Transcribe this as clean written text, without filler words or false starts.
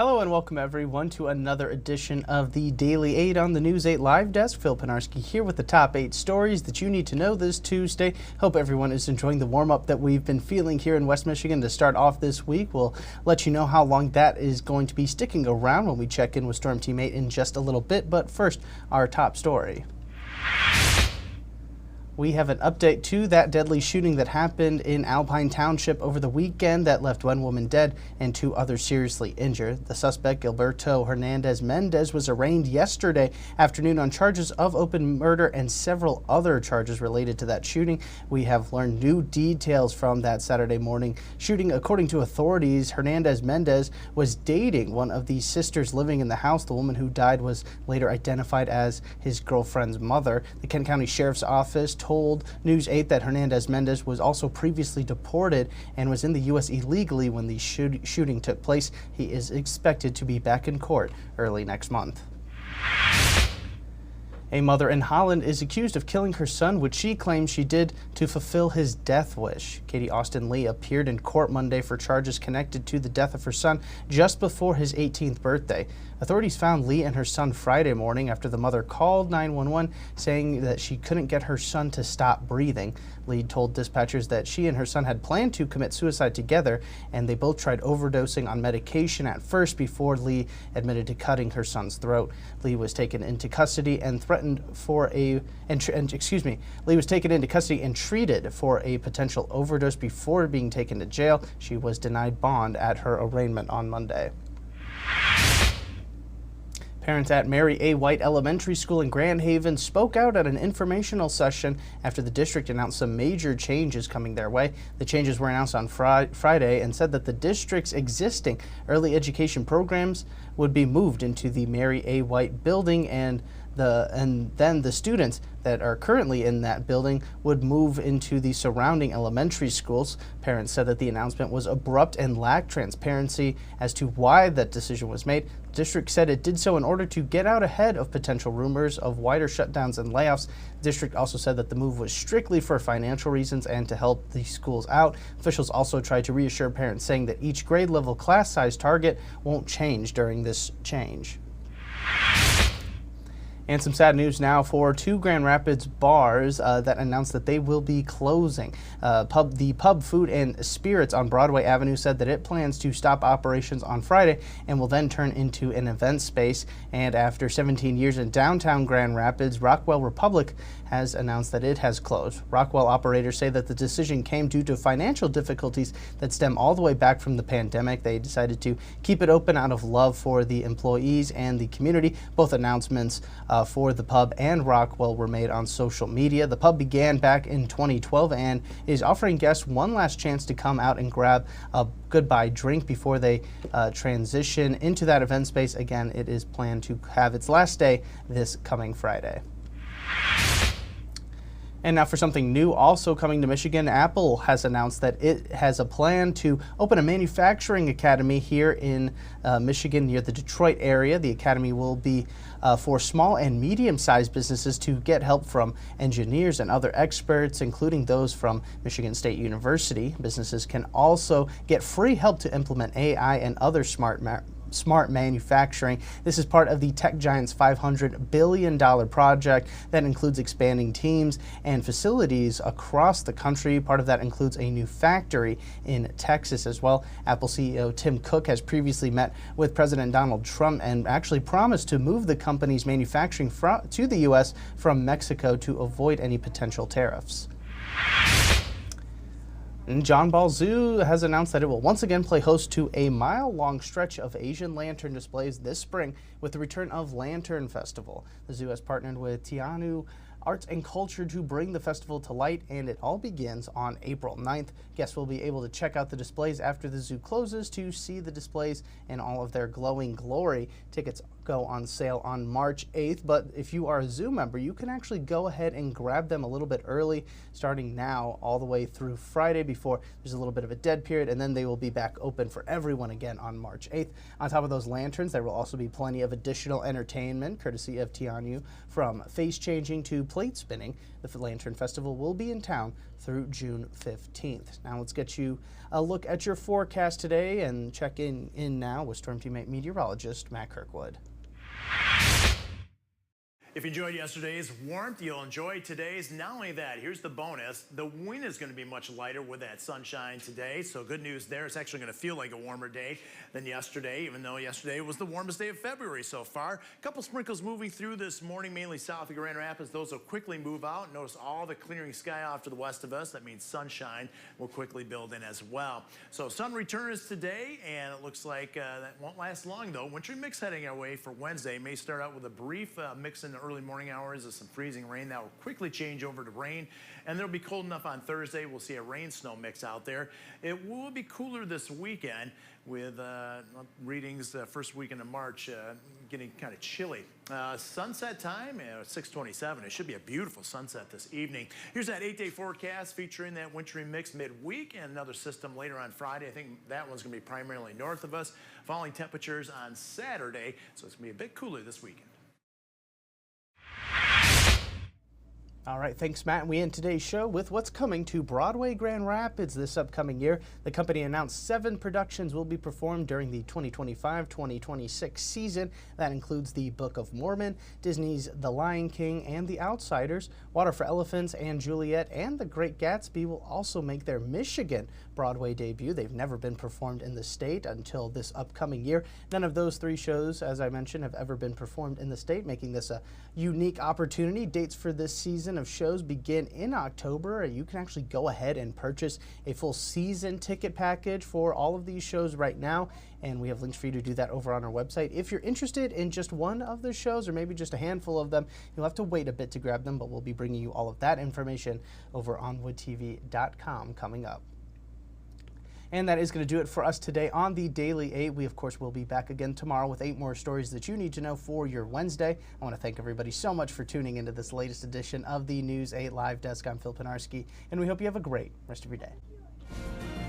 Hello and welcome everyone to another edition of the Daily 8 on the News 8 Live Desk. Phil Penarski here with the top 8 stories that you need to know this Tuesday. Hope everyone is enjoying the warm-up that we've been feeling here in West Michigan to start off this week. We'll let you know how long that is going to be sticking around when we check in with Storm Team 8 in just a little bit. But first, our top story. We have an update to that deadly shooting that happened in Alpine Township over the weekend that left one woman dead and 2 others seriously injured. The suspect, Gilberto Hernandez Mendez, was arraigned yesterday afternoon on charges of open murder and several other charges related to that shooting. We have learned new details from that Saturday morning shooting. According to authorities, Hernandez Mendez was dating one of the sisters living in the house. The woman who died was later identified as his girlfriend's mother. The Kent County Sheriff's Office told News 8 that Hernandez Mendez was also previously deported and was in the U.S. illegally when the shooting took place. He is expected to be back in court early next month. A mother in Holland is accused of killing her son, which she claims she did to fulfill his death wish. Katie Austin Lee appeared in court Monday for charges connected to the death of her son just before his 18th birthday. Authorities found Lee and her son Friday morning after the mother called 911 saying that she couldn't get her son to stop breathing. Lee told dispatchers that she and her son had planned to commit suicide together, and they both tried overdosing on medication at first before Lee admitted to cutting her son's throat. Lee was taken into custody and threatened for Lee was taken into custody and treated for a potential overdose before being taken to jail. She was denied bond at her arraignment on Monday. Parents at Mary A. White Elementary School in Grand Haven spoke out at an informational session after the district announced some major changes coming their way. The changes were announced on Friday and said that the district's existing early education programs would be moved into the Mary A. White building, and then the students that are currently in that building would move into the surrounding elementary schools. Parents said that the announcement was abrupt and lacked transparency as to why that decision was made. The district said it did so in order to get out ahead of potential rumors of wider shutdowns and layoffs. The district also said that the move was strictly for financial reasons and to help the schools out. Officials also tried to reassure parents, saying that each grade level class size target won't change during this change. And some sad news now for 2 Grand Rapids bars that announced that they will be closing. The Pub Food and Spirits on Broadway Avenue said that it plans to stop operations on Friday and will then turn into an event space. And after 17 years in downtown Grand Rapids, Rockwell Republic has announced that it has closed. Rockwell operators say that the decision came due to financial difficulties that stem all the way back from the pandemic. They decided to keep it open out of love for the employees and the community. Both announcements for the pub and Rockwell were made on social media. The pub began back in 2012 and is offering guests one last chance to come out and grab a goodbye drink before they transition into that event space. Again, it is planned to have its last day this coming Friday. And now for something new also coming to Michigan, Apple has announced that it has a plan to open a manufacturing academy here in Michigan near the Detroit area. The academy will be for small and medium-sized businesses to get help from engineers and other experts, including those from Michigan State University. Businesses can also get free help to implement AI and other smart manufacturing. This is part of the tech giant's $500 billion project that includes expanding teams and facilities across the country. Part of that includes a new factory in Texas as well. Apple CEO Tim Cook has previously met with President Donald Trump and actually promised to move the company's manufacturing to the U.S. from Mexico to avoid any potential tariffs. And John Ball Zoo has announced that it will once again play host to a mile-long stretch of Asian lantern displays this spring with the return of Lantern Festival. The zoo has partnered with Tianu Arts and Culture to bring the festival to light, and it all begins on April 9th. Guests will be able to check out the displays after the zoo closes to see the displays in all of their glowing glory. Tickets go on sale on March 8th, but if you are a zoo member, you can actually go ahead and grab them a little bit early, starting now all the way through Friday before there's a little bit of a dead period, and then they will be back open for everyone again on March 8th. On top of those lanterns, there will also be plenty of additional entertainment, courtesy of Tianu, from face changing to plate spinning. The Lantern Festival will be in town through June 15th. Now let's get you a look at your forecast today and check in now with Storm Team 8 meteorologist Matt Kirkwood. If you enjoyed yesterday's warmth, you'll enjoy today's. Not only that, here's the bonus. The wind is going to be much lighter with that sunshine today. So good news there. It's actually going to feel like a warmer day than yesterday, even though yesterday was the warmest day of February so far. A couple sprinkles moving through this morning, mainly south of Grand Rapids. Those will quickly move out. Notice all the clearing sky off to the west of us. That means sunshine will quickly build in as well. So sun return is today, and it looks like that won't last long, though. Wintry mix heading our way for Wednesday. May start out with a brief mix in the early morning hours of some freezing rain that will quickly change over to rain, and it'll be cold enough on Thursday. We'll see a rain-snow mix out there. It will be cooler this weekend with readings first weekend of March getting kind of chilly. Sunset time at 6:27. It should be a beautiful sunset this evening. Here's that 8-day forecast featuring that wintry mix midweek and another system later on Friday. I think that one's going to be primarily north of us. Falling temperatures on Saturday, so it's going to be a bit cooler this weekend. All right, thanks, Matt. We end today's show with what's coming to Broadway Grand Rapids this upcoming year. The company announced 7 productions will be performed during the 2025-2026 season. That includes The Book of Mormon, Disney's The Lion King and The Outsiders, Water for Elephants and Juliet, and The Great Gatsby will also make their Michigan Broadway debut. They've never been performed in the state until this upcoming year. None of those 3 shows, as I mentioned, have ever been performed in the state, making this a unique opportunity. Dates for this season of shows begin in October. You can actually go ahead and purchase a full season ticket package for all of these shows right now, and we have links for you to do that over on our website. If you're interested in just one of the shows or maybe just a handful of them, you'll have to wait a bit to grab them, but we'll be bringing you all of that information over on woodtv.com coming up. And that is going to do it for us today on the Daily 8. We, of course, will be back again tomorrow with 8 more stories that you need to know for your Wednesday. I want to thank everybody so much for tuning into this latest edition of the News 8 Live Desk. I'm Phil Pinarski, and we hope you have a great rest of your day.